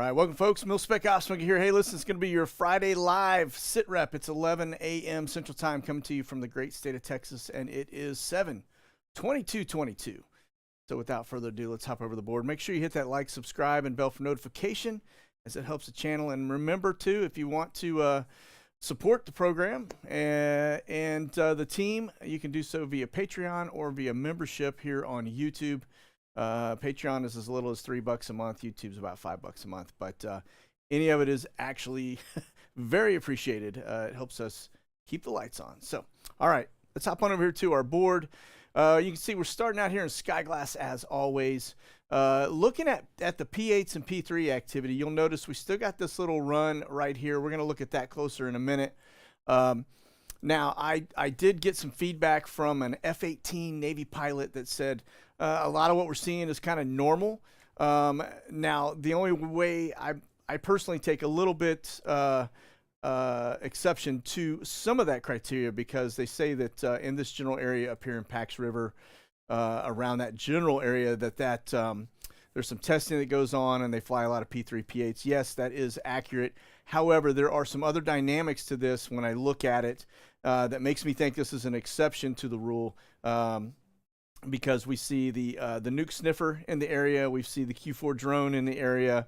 right, welcome folks. Mil-Spec Opsmaker here. Hey, listen, it's going to be your Friday live SITREP. It's 11 a.m. Central Time coming to you from the great state of Texas, and it is 7/22/22. So without further ado, let's hop over the board. Make sure you hit that like, subscribe, and bell for notification as it helps the channel. And remember, too, if you want to support the program and the team, you can do so via Patreon or via membership here on YouTube. Patreon is as little as $3 a month. YouTube's about $5 a month, but any of it is actually very appreciated. It helps us keep the lights on. So, all right, let's hop on over here to our board. You can see we're starting out here in Skyglass as always. Looking at the P8s and P3 activity, you'll notice we still got this little run right here. We're going to look at that closer in a minute. Now, I did get some feedback from an F-18 Navy pilot that said a lot of what we're seeing is kind of normal. Now, the only way I personally take a little bit exception to some of that criteria, because they say that in this general area up here in Pax River, around that general area, that there's some testing that goes on and they fly a lot of P3, P8s. Yes, that is accurate. However, there are some other dynamics to this when I look at it that makes me think this is an exception to the rule, because we see the nuke sniffer in the area, we see the Q4 drone in the area,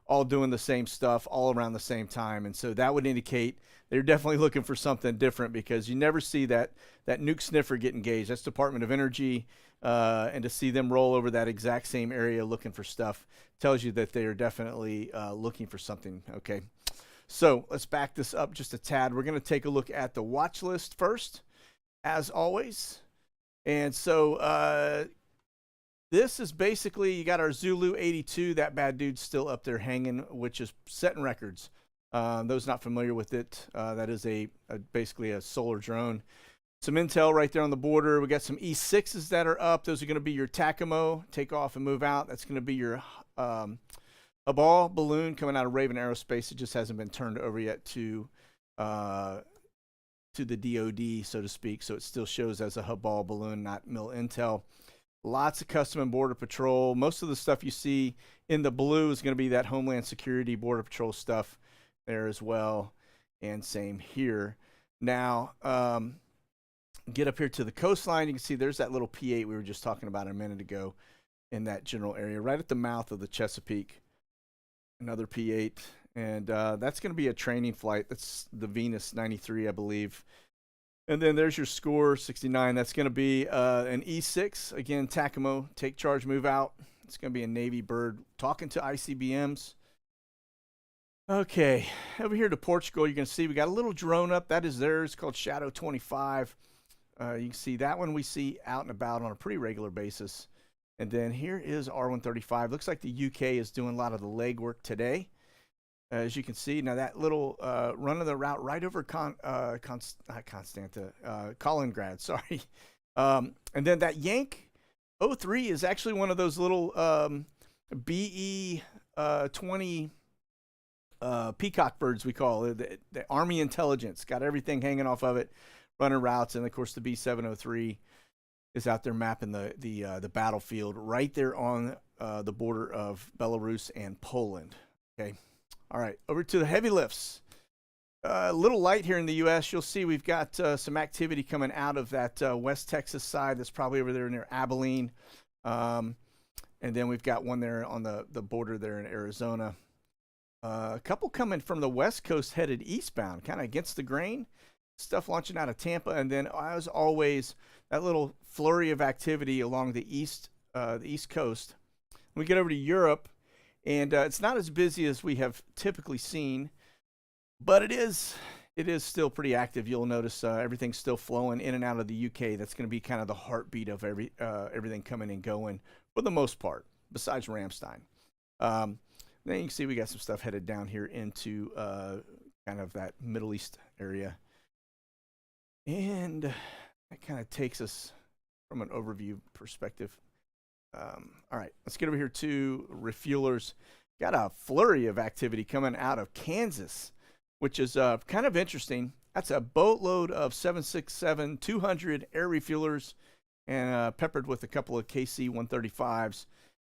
all doing the same stuff all around the same time. And so that would indicate they're definitely looking for something different, because you never see that nuke sniffer get engaged. That's Department of Energy, and to see them roll over that exact same area looking for stuff tells you that they are definitely looking for something. Okay, so let's back this up just a tad. We're going to take a look at the watch list first, as always. And so this is basically, you got our Zulu 82, that bad dude's still up there hanging, which is setting records. Those not familiar with it, that is basically a solar drone. Some intel right there on the border. We got some E6s that are up. Those are going to be your TACAMO, take off and move out. That's going to be your Habal balloon coming out of Raven Aerospace. It just hasn't been turned over yet to the DOD, so to speak. So it still shows as a Habal balloon, not mil intel. Lots of custom and border patrol. Most of the stuff you see in the blue is going to be that Homeland Security, border patrol stuff there as well. And same here. Now, get up here to the coastline. You can see there's that little P8 we were just talking about a minute ago in that general area, right at the mouth of the Chesapeake. Another P8. And that's going to be a training flight. That's the Venus 93, I believe. And then there's your score 69. That's going to be an E6. Again, TACAMO, take charge, move out. It's going to be a Navy bird talking to ICBMs. Okay, over here to Portugal, you're going to see we got a little drone up. That is theirs, called Shadow 25. You can see that one we see out and about on a pretty regular basis. And then here is R135. Looks like the UK is doing a lot of the legwork today. As you can see, now that little run of the route right over Kaliningrad, sorry. And then that Yank 03 is actually one of those little BE-20 peacock birds, we call it. The Army intelligence, got everything hanging off of it, running routes. And of course the B-703 is out there mapping the battlefield right there on the border of Belarus and Poland. Okay. All right, over to the heavy lifts. A little light here in the U.S. You'll see we've got some activity coming out of that West Texas side. That's probably over there near Abilene. And then we've got one there on the border there in Arizona. A couple coming from the West Coast headed eastbound, kind of against the grain. Stuff launching out of Tampa. And then, as always, that little flurry of activity along the East Coast. When we get over to Europe, and it's not as busy as we have typically seen, but it is still pretty active. You'll notice everything's still flowing in and out of the UK. That's going to be kind of the heartbeat of everything coming and going for the most part, besides Ramstein. Then you can see we got some stuff headed down here into kind of that Middle East area. And that kind of takes us from an overview perspective. All right, let's get over here to refuelers. Got a flurry of activity coming out of Kansas, which is kind of interesting. That's a boatload of 767-200 air refuelers and peppered with a couple of KC-135s.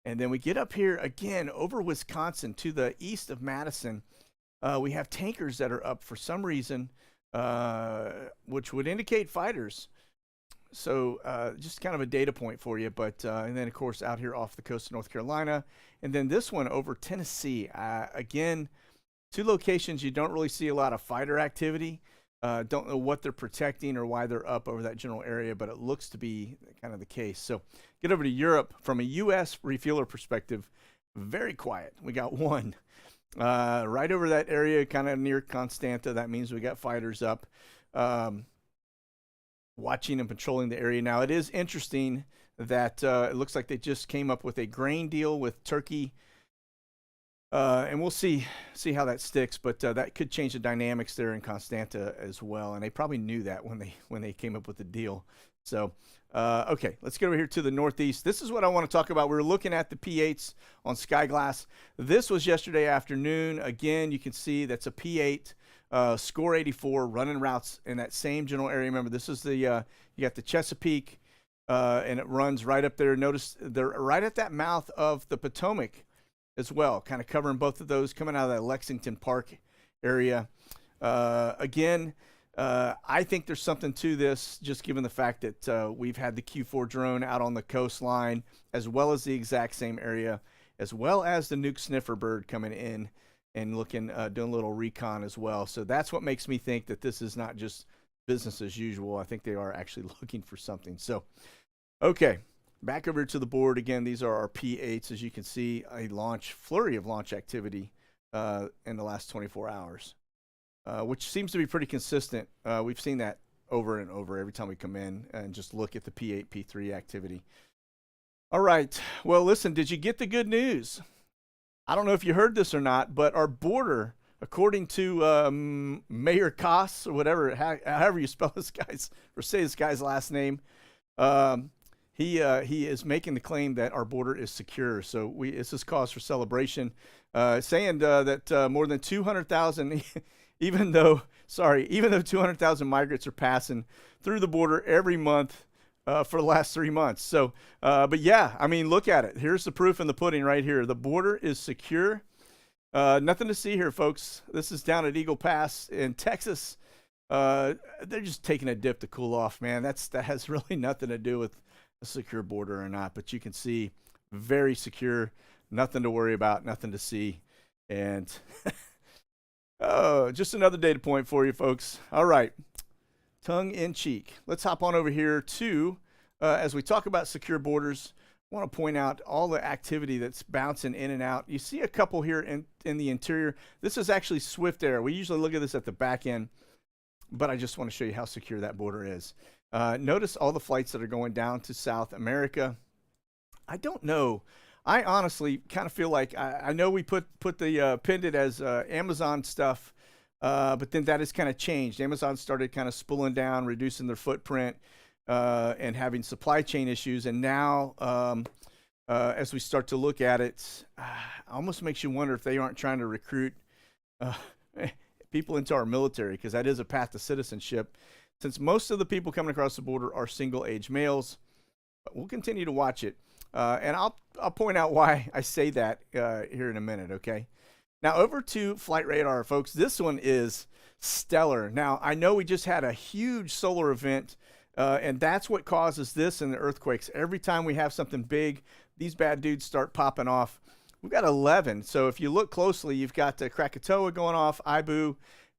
And then we get up here again over Wisconsin to the east of Madison. We have tankers that are up for some reason, which would indicate fighters. So just kind of a data point for you. But and then, of course, out here off the coast of North Carolina. And then this one over Tennessee. Again, two locations you don't really see a lot of fighter activity. Don't know what they're protecting or why they're up over that general area, but it looks to be kind of the case. So get over to Europe. From a U.S. refueler perspective, very quiet. We got one right over that area, kind of near Constanta. That means we got fighters up, watching and patrolling the area. Now, it is interesting that it looks like they just came up with a grain deal with Turkey. And we'll see how that sticks, but that could change the dynamics there in Constanta as well. And they probably knew that when they came up with the deal. So, okay, let's get over here to the Northeast. This is what I want to talk about. We were looking at the P8s on Skyglass. This was yesterday afternoon. Again, you can see that's a P8 score 84 running routes in that same general area. Remember, this is the you got the Chesapeake, and it runs right up there. Notice they're right at that mouth of the Potomac as well, kind of covering both of those, coming out of that Lexington Park area. Again, I think there's something to this, just given the fact that we've had the Q4 drone out on the coastline, as well as the exact same area, as well as the nuke sniffer bird coming in and looking, doing a little recon as well. So that's what makes me think that this is not just business as usual. I think they are actually looking for something. So, okay. Back over to the board again. These are our P8s, as you can see, a flurry of launch activity in the last 24 hours, which seems to be pretty consistent. We've seen that over and over every time we come in and just look at the P8, P3 activity. All right. Well, listen, did you get the good news? I don't know if you heard this or not, but our border, according to Mayor Koss or whatever, however you spell this guy's or say this guy's last name, he is making the claim that our border is secure. So this is cause for celebration, saying that more than 200,000, even though 200,000 migrants are passing through the border every month for the last 3 months. So, but yeah, I mean, look at it. Here's the proof in the pudding right here. The border is secure. Nothing to see here, folks. This is down at Eagle Pass in Texas. They're just taking a dip to cool off, man. That has really nothing to do with a secure border or not, but you can see very secure, nothing to worry about, nothing to see. And oh, just another data point for you folks. All right, tongue in cheek. Let's hop on over here to, as we talk about secure borders, I want to point out all the activity that's bouncing in and out. You see a couple here in the interior. This is actually Swift Air. We usually look at this at the back end, but I just want to show you how secure that border is. Notice all the flights that are going down to South America. I don't know. I honestly kind of feel like I know we put the pinned it as Amazon stuff, but then that has kind of changed. Amazon started kind of spooling down, reducing their footprint, and having supply chain issues. And now, as we start to look at it, almost makes you wonder if they aren't trying to recruit people into our military, because that is a path to citizenship. Since most of the people coming across the border are single-age males, but we'll continue to watch it. And I'll point out why I say that here in a minute, okay? Now, over to Flight Radar, folks. This one is stellar. Now, I know we just had a huge solar event, and that's what causes this and the earthquakes. Every time we have something big, these bad dudes start popping off. We've got 11. So if you look closely, you've got Krakatoa going off, Ibu,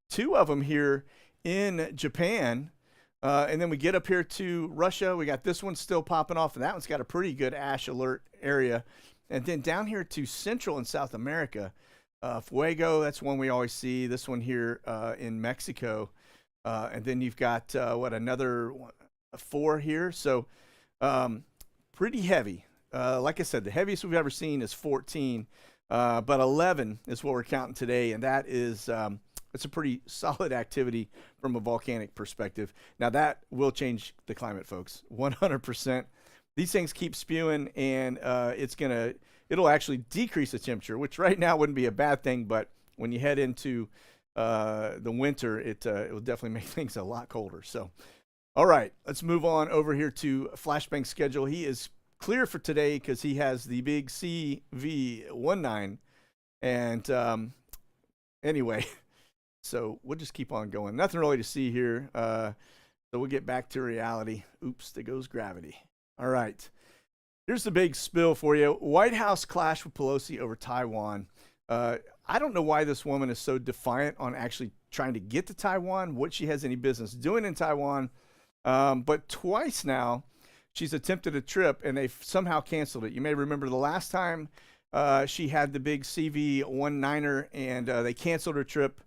2 of them here in Japan, and then we get up here to Russia. We got this one still popping off, and that one's got a pretty good ash alert area. And then down here to Central and South America, Fuego, that's one we always see. This one here in Mexico, and then you've got another 4 here. So pretty heavy. Like I said, the heaviest we've ever seen is 14, but 11 is what we're counting today, and that is it's a pretty solid activity from a volcanic perspective. Now, that will change the climate, folks, 100%. These things keep spewing, and it'll actually decrease the temperature, which right now wouldn't be a bad thing, but when you head into the winter, it will definitely make things a lot colder. So, all right, let's move on over here to Flashbang's schedule. He is clear for today because he has the big CV-19. And anyway, so we'll just keep on going. Nothing really to see here. So we'll get back to reality. Oops, there goes gravity. All right. Here's the big spill for you. White House clash with Pelosi over Taiwan. I don't know why this woman is so defiant on actually trying to get to Taiwan, what she has any business doing in Taiwan. But twice now, she's attempted a trip, and they've somehow canceled it. You may remember the last time she had the big CV-19er, and they canceled her trip.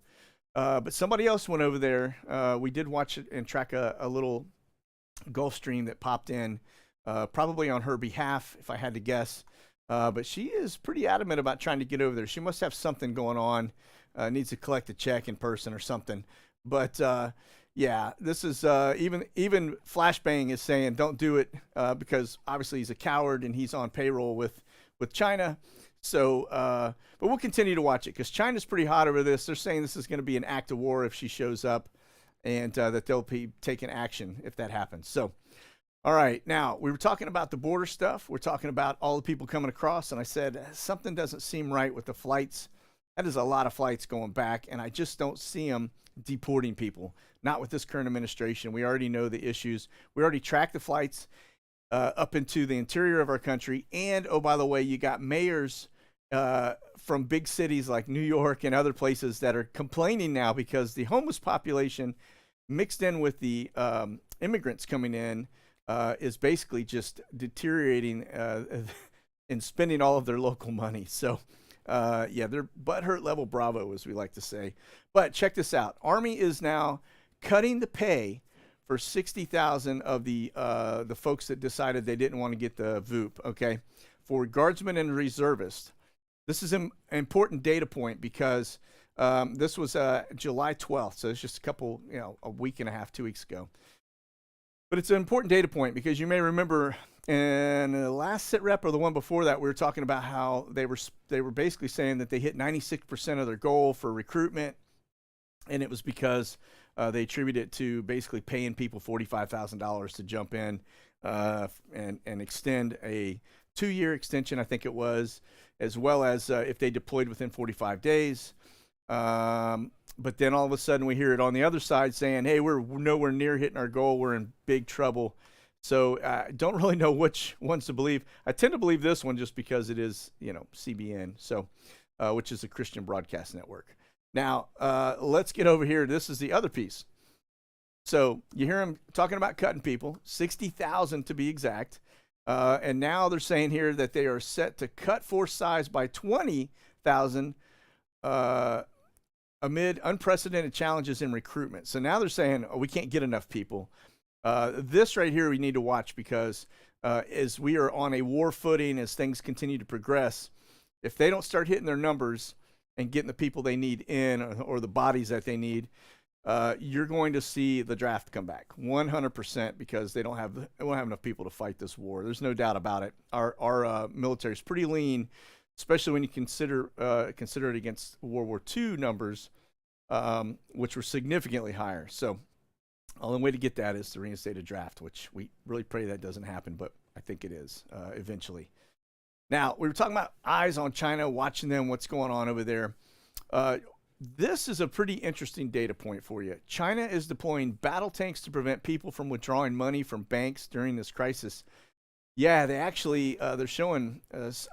But somebody else went over there. We did watch it and track a little Gulf Stream that popped in, probably on her behalf, if I had to guess. But she is pretty adamant about trying to get over there. She must have something going on, needs to collect a check in person or something. But yeah, this is even Flashbang is saying don't do it because obviously he's a coward and he's on payroll with China. So, but we'll continue to watch it because China's pretty hot over this. They're saying this is going to be an act of war if she shows up, and that they'll be taking action if that happens. So, all right, now we were talking about the border stuff. We're talking about all the people coming across, and I said something doesn't seem right with the flights. That is a lot of flights going back, and I just don't see them deporting people. Not with this current administration. We already know the issues. We already tracked the flights up into the interior of our country, and oh, by the way, you got mayors from big cities like New York and other places that are complaining now because the homeless population mixed in with the immigrants coming in is basically just deteriorating and spending all of their local money. So, yeah, they're butthurt level bravo, as we like to say. But check this out. Army is now cutting the pay for 60,000 of the folks that decided they didn't want to get the VOOP, okay? For guardsmen and reservists. This is an important data point because this was July 12th, so it's just a week and a half, 2 weeks ago. But it's an important data point because you may remember in the last SITREP or the one before that, we were talking about how they were basically saying that they hit 96% of their goal for recruitment, and it was because they attribute it to basically paying people $45,000 to jump in and extend a 2-year extension, I think it was, as well as if they deployed within 45 days. But then all of a sudden we hear it on the other side saying, hey, we're nowhere near hitting our goal. We're in big trouble. So I don't really know which ones to believe. I tend to believe this one just because it is, CBN, so which is a Christian broadcast network. Now, let's get over here. This is the other piece. So you hear him talking about cutting people, 60,000 to be exact. And now they're saying here that they are set to cut force size by 20,000 amid unprecedented challenges in recruitment. So now they're saying, we can't get enough people. This right here we need to watch because as we are on a war footing, as things continue to progress, if they don't start hitting their numbers and getting the people they need in or the bodies that they need, you're going to see the draft come back 100% because they won't have enough people to fight this war. There's no doubt about it. Our military is pretty lean, especially when you consider it against World War II numbers, which were significantly higher. So the only way to get that is to reinstate a draft, which we really pray that doesn't happen, but I think it is eventually. Now, we were talking about eyes on China, watching them, what's going on over there. This is a pretty interesting data point for you. China is deploying battle tanks to prevent people from withdrawing money from banks during this crisis. Yeah, they actually, they're showing,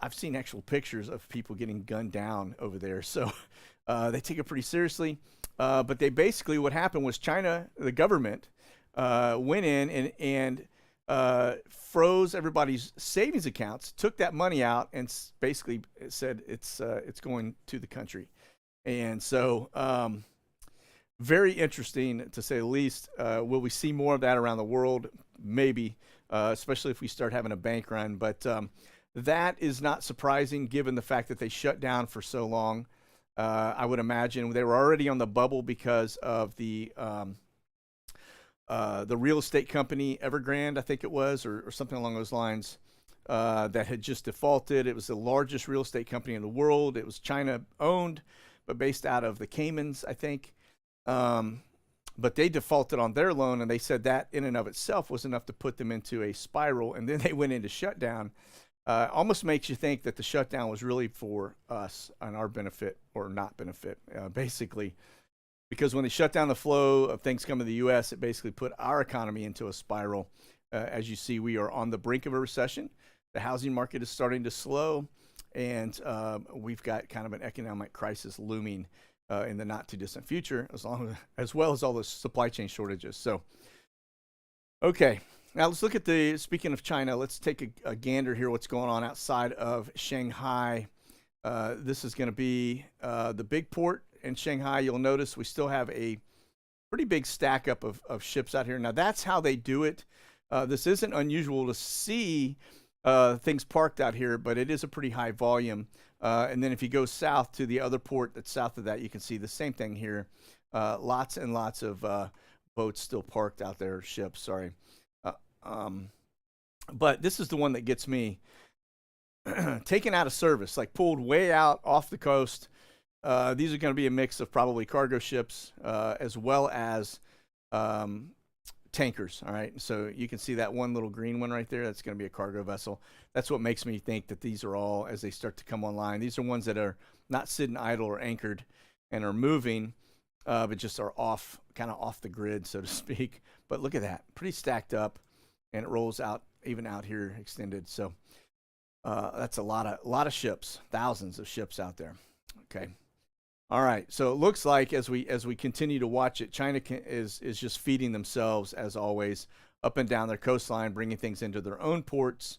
I've seen actual pictures of people getting gunned down over there. So they take it pretty seriously. But they basically, what happened was China, the government, went in and froze everybody's savings accounts, took that money out, and basically said it's going to the country. And so very interesting, to say the least. Will we see more of that around the world? Maybe. Especially if we start having a bank run. But that is not surprising given the fact that they shut down for so long. I would imagine they were already on the bubble because of the real estate company Evergrande, I think it was, or something along those lines, that had just defaulted. It was the largest real estate company in the world. It was China owned, but based out of the Caymans, I think. but they defaulted on their loan, and they said that in and of itself was enough to put them into a spiral, and then they went into shutdown. Almost makes you think that the shutdown was really for us and our benefit or not benefit, basically, because when they shut down the flow of things coming to the U.S., it basically put our economy into a spiral. As you see, we are on the brink of a recession. The housing market is starting to slow, and we've got kind of an economic crisis looming in the not too distant future, as well as all the supply chain shortages. So, okay. Now let's look at speaking of China, let's take a gander here what's going on outside of Shanghai. This is going to be the big port in Shanghai. You'll notice we still have a pretty big stack up of ships out here. Now that's how they do it. This isn't unusual to see things parked out here, but it is a pretty high volume. And then if you go south to the other port that's south of that, you can see the same thing here. Lots and lots of boats still parked out there, ships, sorry. But this is the one that gets me. Taken out of service, like pulled way out off the coast. These are going to be a mix of probably cargo ships as well as tankers. All right, so you can see that one little green one right there. That's going to be a cargo vessel. That's what makes me think that these are all, as they start to come online, these are ones that are not sitting idle or anchored and are moving, but just are kind of off the grid, so to speak. But look at that, pretty stacked up. And it rolls out, even out here extended. So that's a lot of ships, thousands of ships out there. Okay. All right. So it looks like as we continue to watch it, China is just feeding themselves, as always, up and down their coastline, bringing things into their own ports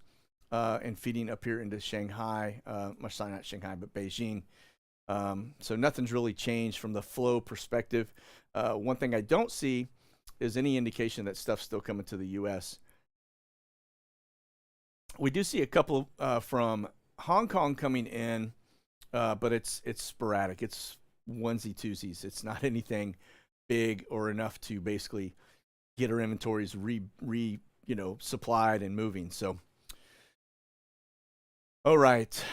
and feeding up here into Shanghai. Much not Shanghai, but Beijing. So nothing's really changed from the flow perspective. One thing I don't see is any indication that stuff's still coming to the U.S. We do see a couple from Hong Kong coming in, but it's sporadic. It's onesie twosies. It's not anything big or enough to basically get our inventories supplied and moving. So, all right.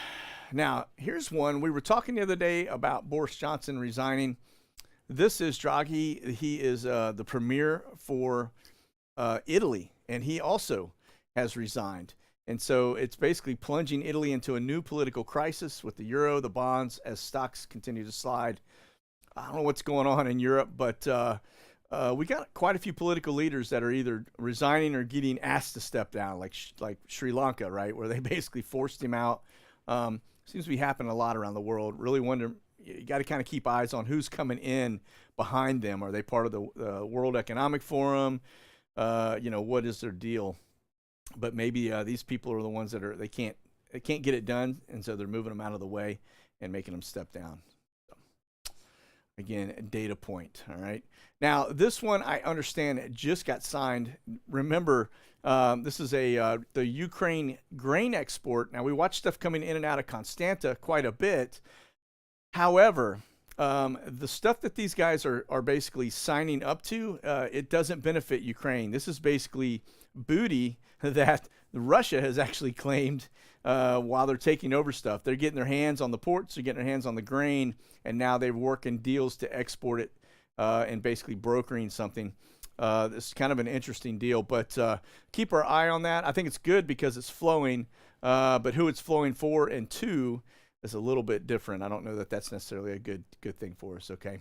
Now here's one. We were talking the other day about Boris Johnson resigning. This is Draghi. He is the premier for Italy, and he also has resigned. And so it's basically plunging Italy into a new political crisis with the euro, the bonds, as stocks continue to slide. I don't know what's going on in Europe, but we got quite a few political leaders that are either resigning or getting asked to step down, like Sri Lanka, right, where they basically forced him out. Seems to be happening a lot around the world. Really wonder, you got to kind of keep eyes on who's coming in behind them. Are they part of the World Economic Forum? What is their deal? But maybe these people are the ones that they can't get it done, and so they're moving them out of the way and making them step down. So, again, a data point. All right. Now this one I understand it just got signed. Remember, this is the Ukraine grain export. Now we watch stuff coming in and out of Constanta quite a bit. However, the stuff that these guys are basically signing up to, it doesn't benefit Ukraine. This is basically booty that Russia has actually claimed while they're taking over stuff. They're getting their hands on the ports, they're getting their hands on the grain, and now they're working deals to export it and basically brokering something. This is kind of an interesting deal, but keep our eye on that. I think it's good because it's flowing, but who it's flowing for and to is a little bit different. I don't know that that's necessarily a good thing for us, okay?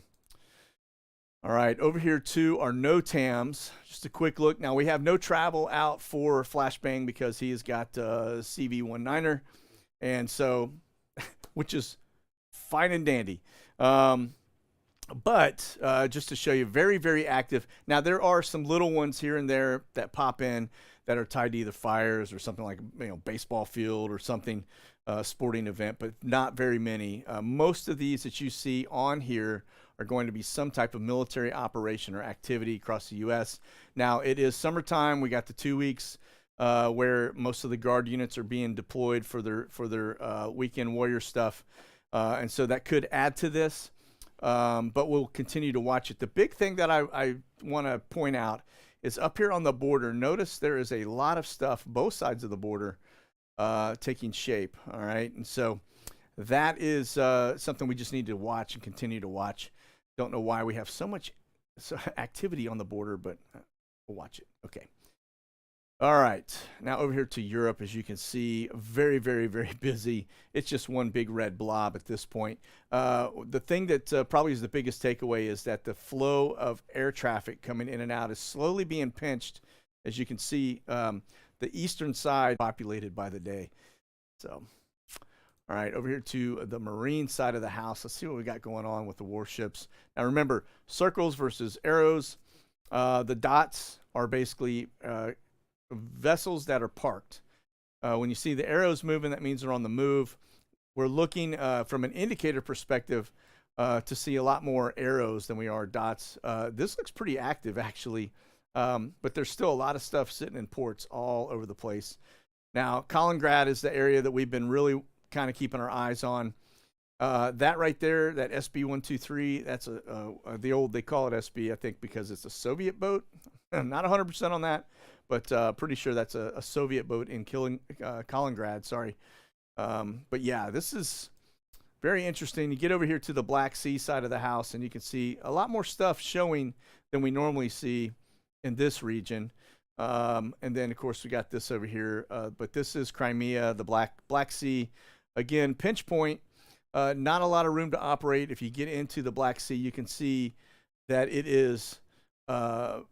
All right, over here to our Notams. Just a quick look. Now we have no travel out for Flashbang because he has got CV-19er, and so, which is fine and dandy. But just to show you, very, very active. Now there are some little ones here and there that pop in that are tied to either fires or something like baseball field or something, sporting event, but not very many. Most of these that you see on here are going to be some type of military operation or activity across the U.S. Now, it is summertime. We got the 2 weeks where most of the Guard units are being deployed for their weekend warrior stuff, and so that could add to this, but we'll continue to watch it. The big thing that I want to point out is up here on the border. Notice there is a lot of stuff, both sides of the border, taking shape, all right? And so that is something we just need to watch and continue to watch. Don't know why we have so much activity on the border, but we'll watch it. Okay. All right, now over here to Europe, as you can see, very, very, very busy. It's just one big red blob at this point. The thing that probably is the biggest takeaway is that the flow of air traffic coming in and out is slowly being pinched. As you can see, the eastern side populated by the day. So, all right, over here to the marine side of the house. Let's see what we got going on with the warships. Now remember, circles versus arrows. The dots are basically vessels that are parked. When you see the arrows moving, that means they're on the move. We're looking from an indicator perspective to see a lot more arrows than we are dots. This looks pretty active, actually, but there's still a lot of stuff sitting in ports all over the place. Now, Kaliningrad is the area that we've been really kind of keeping our eyes on. That right there, that SB-123, that's the old, they call it SB, I think, because it's a Soviet boat. I'm not 100% on that, but pretty sure that's a Soviet boat in Kaliningrad, sorry. But yeah, this is very interesting. You get over here to the Black Sea side of the house, and you can see a lot more stuff showing than we normally see in this region. And then, of course, we got this over here. But this is Crimea, the Black Sea. Again, pinch point, not a lot of room to operate. If you get into the Black Sea, you can see that it is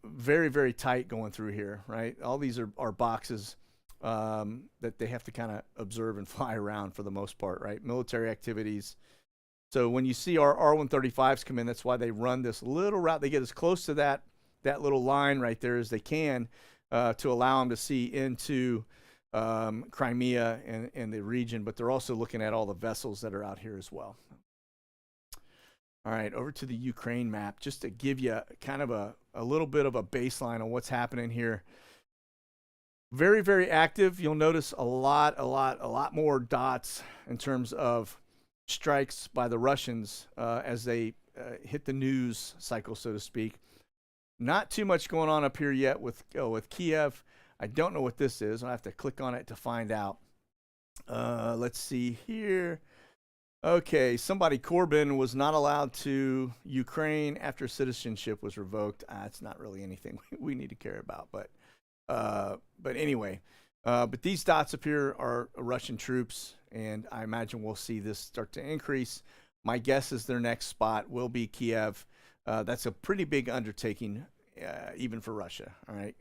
very, very tight going through here, right? All these are boxes that they have to kind of observe and fly around for the most part, right? Military activities. So when you see our R-135s come in, that's why they run this little route. They get as close to that little line right there as they can to allow them to see into Crimea and the region, but they're also looking at all the vessels that are out here as well. All right, over to the Ukraine map, just to give you kind of a little bit of a baseline on what's happening here. Very, very active. You'll notice a lot more dots in terms of strikes by the Russians as they hit the news cycle, so to speak. Not too much going on up here yet with Kiev. I don't know what this is. I'll have to click on it to find out. Let's see here. Okay, Corbyn was not allowed to Ukraine after citizenship was revoked. It's not really anything we need to care about, but anyway. But these dots up here are Russian troops, and I imagine we'll see this start to increase. My guess is their next spot will be Kiev. That's a pretty big undertaking, even for Russia. All right.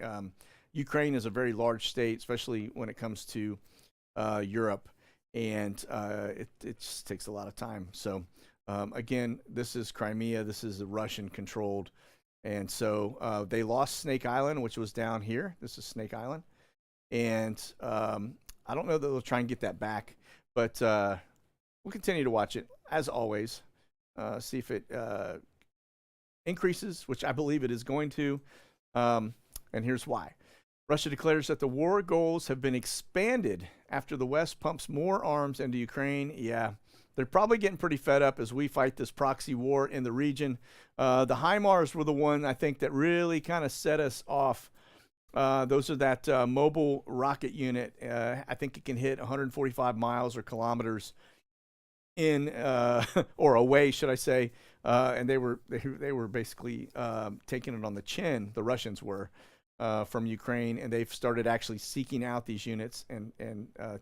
Ukraine is a very large state, especially when it comes to Europe, and it just takes a lot of time. So, again, this is Crimea. This is the Russian-controlled, and so they lost Snake Island, which was down here. This is Snake Island, and I don't know that they'll try and get that back, but we'll continue to watch it, as always, see if it increases, which I believe it is going to, and here's why. Russia declares that the war goals have been expanded after the West pumps more arms into Ukraine. Yeah, they're probably getting pretty fed up as we fight this proxy war in the region. The HIMARS were the one, I think, that really kind of set us off. Those are that mobile rocket unit. I think it can hit 145 miles or kilometers in or away, should I say. And they were basically taking it on the chin, the Russians were. From Ukraine, and they've started actually seeking out these units and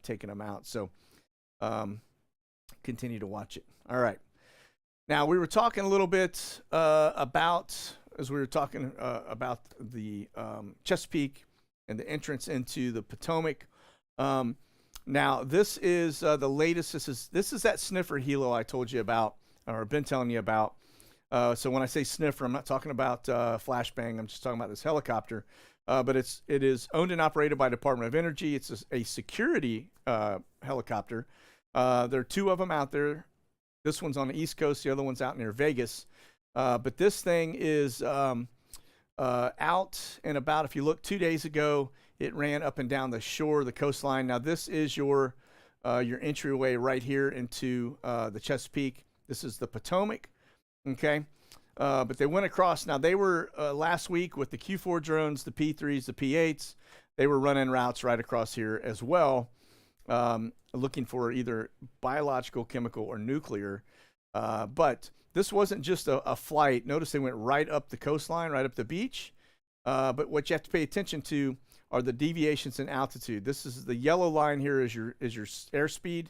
taking them out. So continue to watch it. All right. Now, we were talking a little bit about the Chesapeake and the entrance into the Potomac. Now, this is the latest. This is that sniffer helo I told you about, or been telling you about. So when I say sniffer, I'm not talking about flashbang. I'm just talking about this helicopter. But it is owned and operated by Department of Energy. It's a security helicopter. There are two of them out there. This one's on the East Coast. The other one's out near Vegas. But this thing is out and about. If you look 2 days ago, it ran up and down the shore, the coastline. Now, this is your entryway right here into the Chesapeake. This is the Potomac. Okay, but they went across. Now, they were last week with the Q4 drones, the P3s, the P8s. They were running routes right across here as well, looking for either biological, chemical, or nuclear. But this wasn't just a flight. Notice they went right up the coastline, right up the beach. But what you have to pay attention to are the deviations in altitude. This is the yellow line here is your airspeed.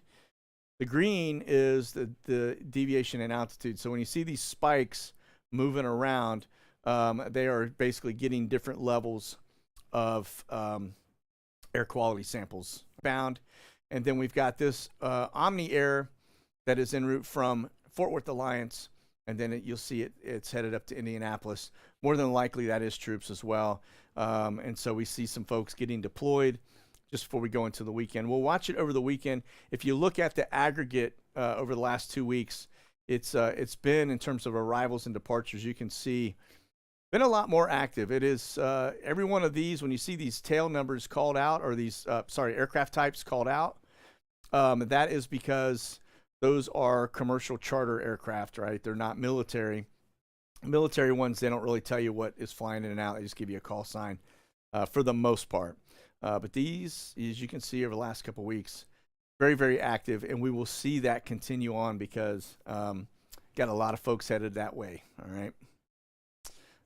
The green is the deviation in altitude. So when you see these spikes moving around, they are basically getting different levels of air quality samples bound. And then we've got this Omni Air that is en route from Fort Worth Alliance, and then you'll see it's headed up to Indianapolis. More than likely that is troops as well. And so we see some folks getting deployed just before we go into the weekend. We'll watch it over the weekend. If you look at the aggregate over the last 2 weeks, it's been, in terms of arrivals and departures, you can see been a lot more active. It is every one of these, when you see these tail numbers called out, or these aircraft types called out, that is because those are commercial charter aircraft, right? They're not military. Military ones, they don't really tell you what is flying in and out. They just give you a call sign for the most part. But these, as you can see over the last couple of weeks, very, very active, and we will see that continue on because got a lot of folks headed that way, all right?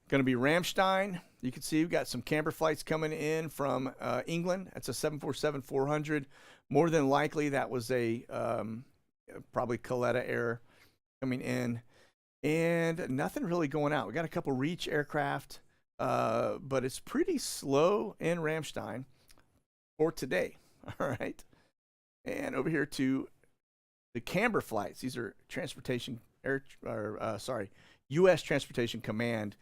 Going to be Ramstein. You can see we've got some camber flights coming in from England. That's a 747-400. More than likely, that was a probably Coletta Air coming in. And nothing really going out. We got a couple Reach aircraft, but it's pretty slow in Ramstein for today. All right. And over here to the camber flights. These are U.S. Transportation Command,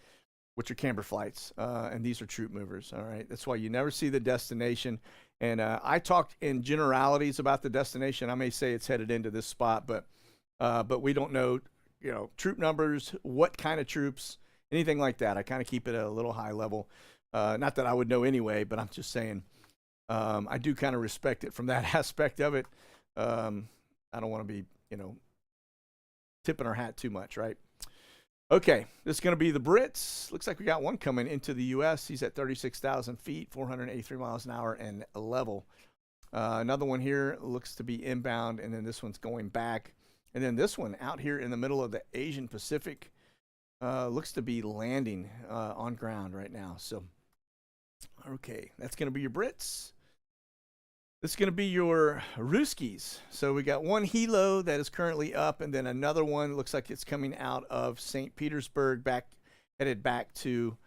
which are camber flights, and these are troop movers. All right. That's why you never see the destination. And I talked in generalities about the destination. I may say it's headed into this spot, but we don't know, troop numbers, what kind of troops, anything like that. I kind of keep it at a little high level. Not that I would know anyway, but I'm just saying I do kind of respect it from that aspect of it. I don't want to be, tipping our hat too much, right? Okay, this is going to be the Brits. Looks like we got one coming into the U.S. He's at 36,000 feet, 483 miles an hour, and level. Another one here looks to be inbound, and then this one's going back. And then this one out here in the middle of the Asian Pacific looks to be landing on ground right now. So, okay, that's going to be your Brits. This is going to be your Ruskies. So we got one helo that is currently up, and then another one looks like it's coming out of St. Petersburg, headed back to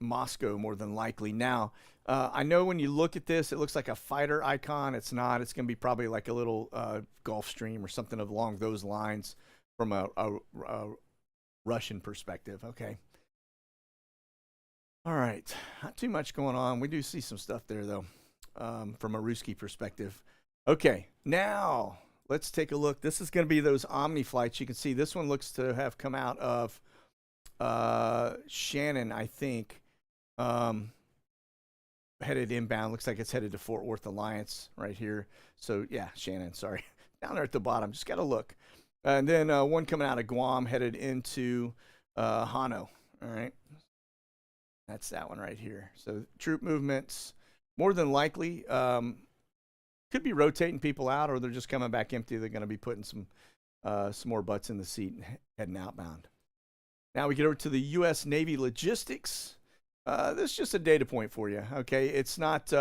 Moscow, more than likely. Now, I know when you look at this, it looks like a fighter icon. It's not. It's going to be probably like a little Gulfstream or something along those lines from a Russian perspective. Okay. All right. Not too much going on. We do see some stuff there, though, from a Ruski perspective. Okay. Now, let's take a look. This is going to be those Omni flights. You can see this one looks to have come out of Shannon, I think. Headed inbound. Looks like it's headed to Fort Worth Alliance right here. So, yeah, Shannon, sorry. Down there at the bottom. Just got to look. And then one coming out of Guam headed into Hano. All right. That's that one right here. So troop movements, more than likely, could be rotating people out, or they're just coming back empty. They're going to be putting some more butts in the seat and heading outbound. Now we get over to the U.S. Navy logistics. This is just a data point for you. Okay, it's not.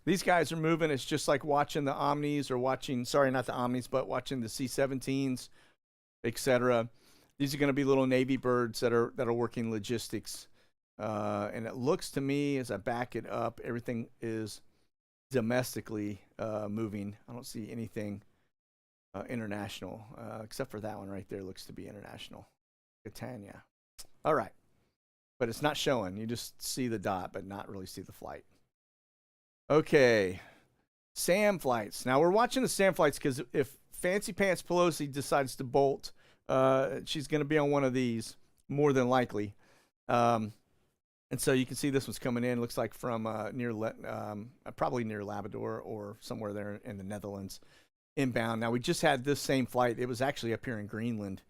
These guys are moving. It's just like watching the Omnis or watching. Sorry, not the Omnis, but watching the C-17s, etc. These are going to be little Navy birds that are working logistics. And it looks to me, as I back it up, everything is domestically moving. I don't see anything international, except for that one right there. Looks to be international. Catania. All right. But it's not showing. You just see the dot, but not really see the flight. Okay. SAM flights. Now, we're watching the SAM flights because if Fancy Pants Pelosi decides to bolt, she's going to be on one of these, more than likely. And so you can see this one's coming in. Looks like from probably near Labrador or somewhere there in the Netherlands, inbound. Now, we just had this same flight. It was actually up here in Greenland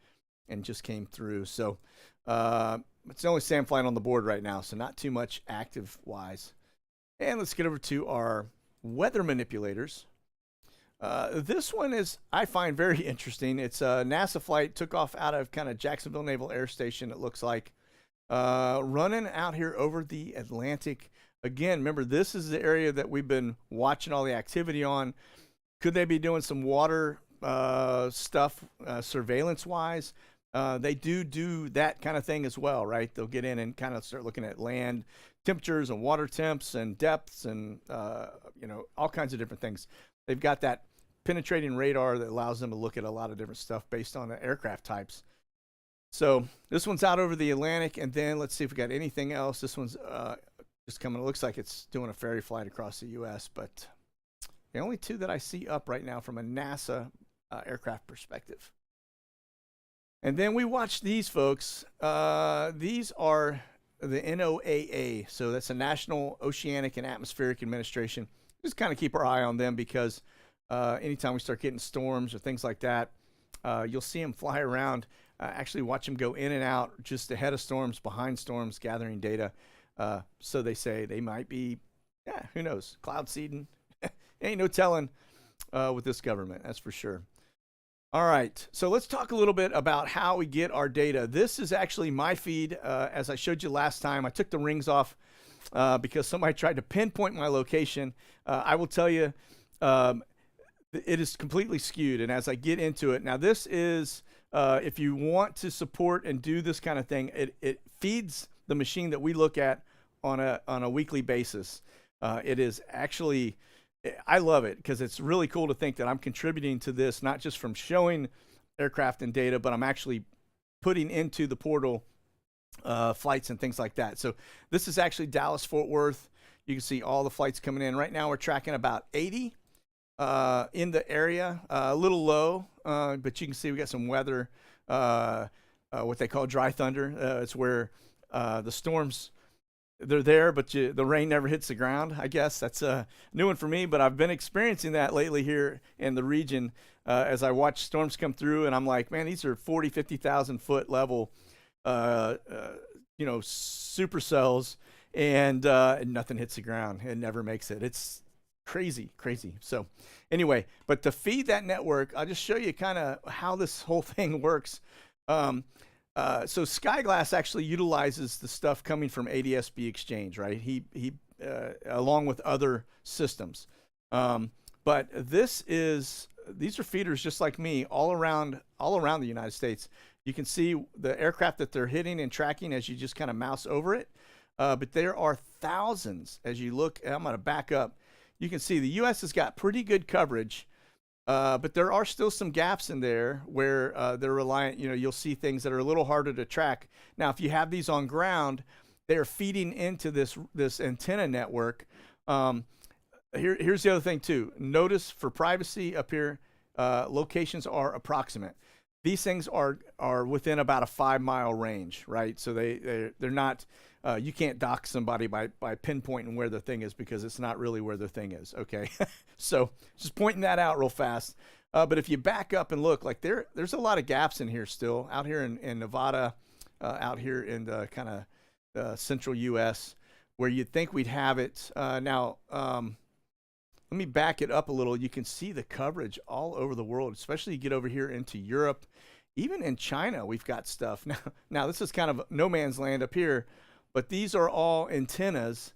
and just came through. So it's the only SAM flight on the board right now, so not too much active-wise. And let's get over to our weather manipulators. This one is, I find, very interesting. It's a NASA flight, took off out of kind of Jacksonville Naval Air Station, it looks like, running out here over the Atlantic. Again, remember, this is the area that we've been watching all the activity on. Could they be doing some water stuff surveillance-wise? They do that kind of thing as well, right? They'll get in and kind of start looking at land temperatures and water temps and depths and, all kinds of different things. They've got that penetrating radar that allows them to look at a lot of different stuff based on the aircraft types. So this one's out over the Atlantic, and then let's see if we got anything else. This one's just coming. It looks like it's doing a ferry flight across the U.S., but the only two that I see up right now from a NASA aircraft perspective. And then we watch these folks. These are the NOAA, so that's the National Oceanic and Atmospheric Administration. Just kind of keep our eye on them because anytime we start getting storms or things like that, you'll see them fly around. Actually watch them go in and out just ahead of storms, behind storms, gathering data. So they say they might be, who knows, cloud seeding. Ain't no telling with this government, that's for sure. All right, so let's talk a little bit about how we get our data. This is actually my feed. As I showed you last time, I took the rings off because somebody tried to pinpoint my location. I will tell you, it is completely skewed. And as I get into it, now this is, if you want to support and do this kind of thing, it feeds the machine that we look at on a weekly basis. It is actually, I love it because it's really cool to think that I'm contributing to this, not just from showing aircraft and data, but I'm actually putting into the portal flights and things like that. So this is actually Dallas Fort Worth. You can see all the flights coming in. Right now we're tracking about 80 in the area, a little low, but you can see we got some weather, what they call dry thunder. It's where the storms, they're there, but the rain never hits the ground. I guess that's a new one for me, but I've been experiencing that lately here in the region as I watch storms come through, and I'm like, man, these are 40, 50,000 foot level, supercells, and nothing hits the ground. It never makes it. It's crazy. So anyway, but to feed that network, I'll just show you kind of how this whole thing works. So Skyglass actually utilizes the stuff coming from ADSB Exchange, right? He along with other systems. But these are feeders just like me all around the United States. You can see the aircraft that they're hitting and tracking as you just kind of mouse over it. But there are thousands as you look. I'm going to back up. You can see the U.S. has got pretty good coverage. But there are still some gaps in there where they're reliant, you'll see things that are a little harder to track. Now, if you have these on ground, they're feeding into this antenna network. Here's the other thing too. Notice for privacy up here, locations are approximate. These things are within about a 5-mile range, right? So they're not, you can't dock somebody by pinpointing where their thing is because it's not really where their thing is, okay? So just pointing that out real fast. But if you back up and look, like there's a lot of gaps in here still, out here in Nevada, out here in the kind of central U.S., where you'd think we'd have it. Now, let me back it up a little. You can see the coverage all over the world, especially you get over here into Europe. Even in China, we've got stuff. Now this is kind of no man's land up here, but these are all antennas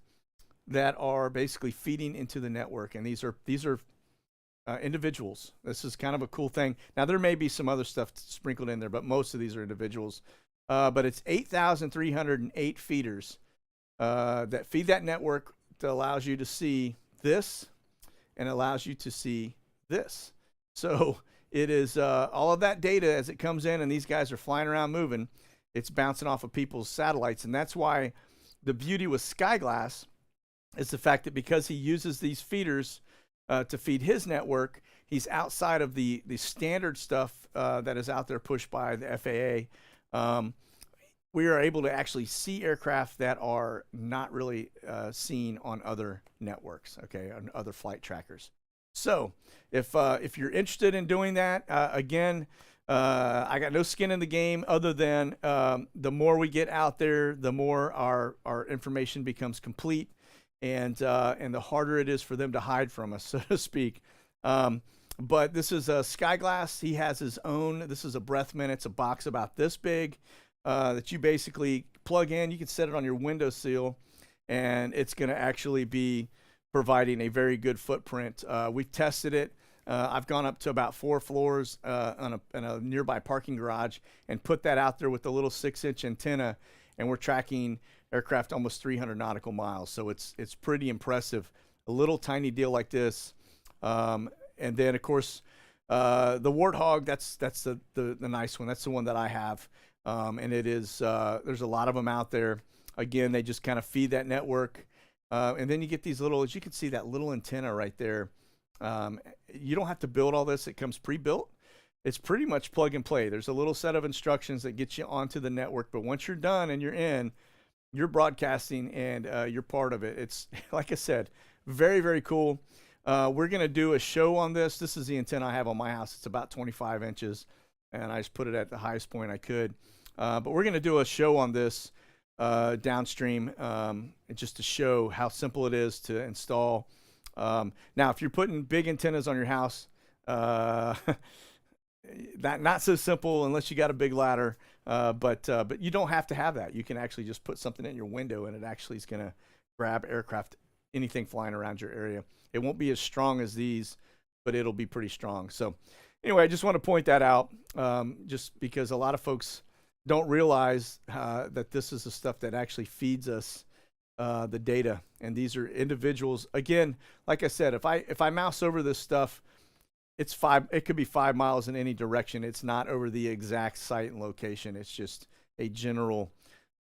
that are basically feeding into the network, and these are individuals. This is kind of a cool thing. Now there may be some other stuff sprinkled in there, but most of these are individuals. But it's 8,308 feeders that feed that network that allows you to see this and allows you to see this. So it is all of that data as it comes in, and these guys are flying around moving. It's bouncing off of people's satellites, and that's why the beauty with Skyglass is the fact that because he uses these feeders to feed his network, he's outside of the standard stuff that is out there pushed by the FAA. We are able to actually see aircraft that are not really seen on other networks, okay, on other flight trackers. So if you're interested in doing that, again, I got no skin in the game other than the more we get out there, the more our information becomes complete, and the harder it is for them to hide from us, so to speak. But this is a Skyglass. He has his own. This is a Breathman. It's a box about this big that you basically plug in. You can set it on your windowsill, and it's going to actually be providing a very good footprint. We've tested it. I've gone up to about 4 floors in a nearby parking garage and put that out there with the little 6-inch antenna, and we're tracking aircraft almost 300 nautical miles. So it's pretty impressive. A little tiny deal like this. And then, of course, the Warthog, that's the nice one. That's the one that I have. And it is, there's a lot of them out there. Again, they just kind of feed that network. And then you get these little, as you can see, that little antenna right there. You don't have to build all this. It comes pre-built. It's pretty much plug and play. There's a little set of instructions that get you onto the network. But once you're done and you're in, you're broadcasting and you're part of it. It's, like I said, very, very cool. We're going to do a show on this. This is the antenna I have on my house. It's about 25 inches, and I just put it at the highest point I could. But we're going to do a show on this downstream just to show how simple it is to install. Now, if you're putting big antennas on your house, not so simple unless you got a big ladder. But you don't have to have that. You can actually just put something in your window, and it actually is going to grab aircraft, anything flying around your area. It won't be as strong as these, but it'll be pretty strong. So anyway, I just want to point that out just because a lot of folks don't realize that this is the stuff that actually feeds us the data. And these are individuals. Again, like I said, if I mouse over this stuff, it could be 5 miles in any direction. It's not over the exact site and location. It's just a general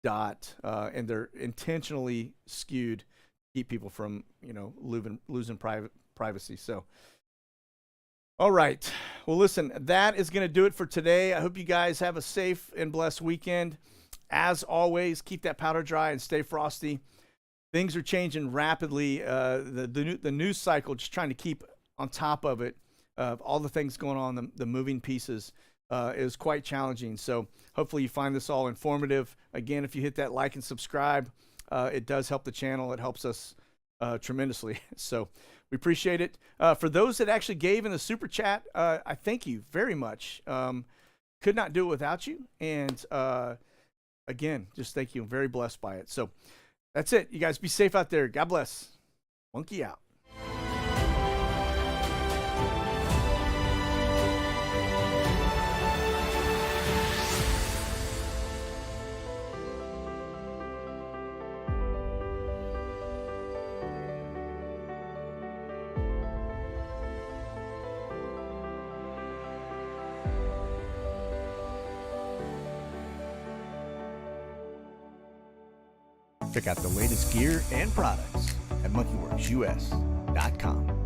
dot, and they're intentionally skewed. Keep people from, losing privacy. So, all right. Well, listen, that is going to do it for today. I hope you guys have a safe and blessed weekend. As always, keep that powder dry and stay frosty. Things are changing rapidly. The news cycle, just trying to keep on top of it, all the things going on, the moving pieces, is quite challenging. So hopefully you find this all informative. Again, if you hit that like and subscribe, it does help the channel. It helps us tremendously. So we appreciate it. For those that actually gave in the super chat, I thank you very much. Could not do it without you. And again, just thank you. I'm very blessed by it. So that's it. You guys be safe out there. God bless. Monkey out. Check out the latest gear and products at monkeyworksus.com.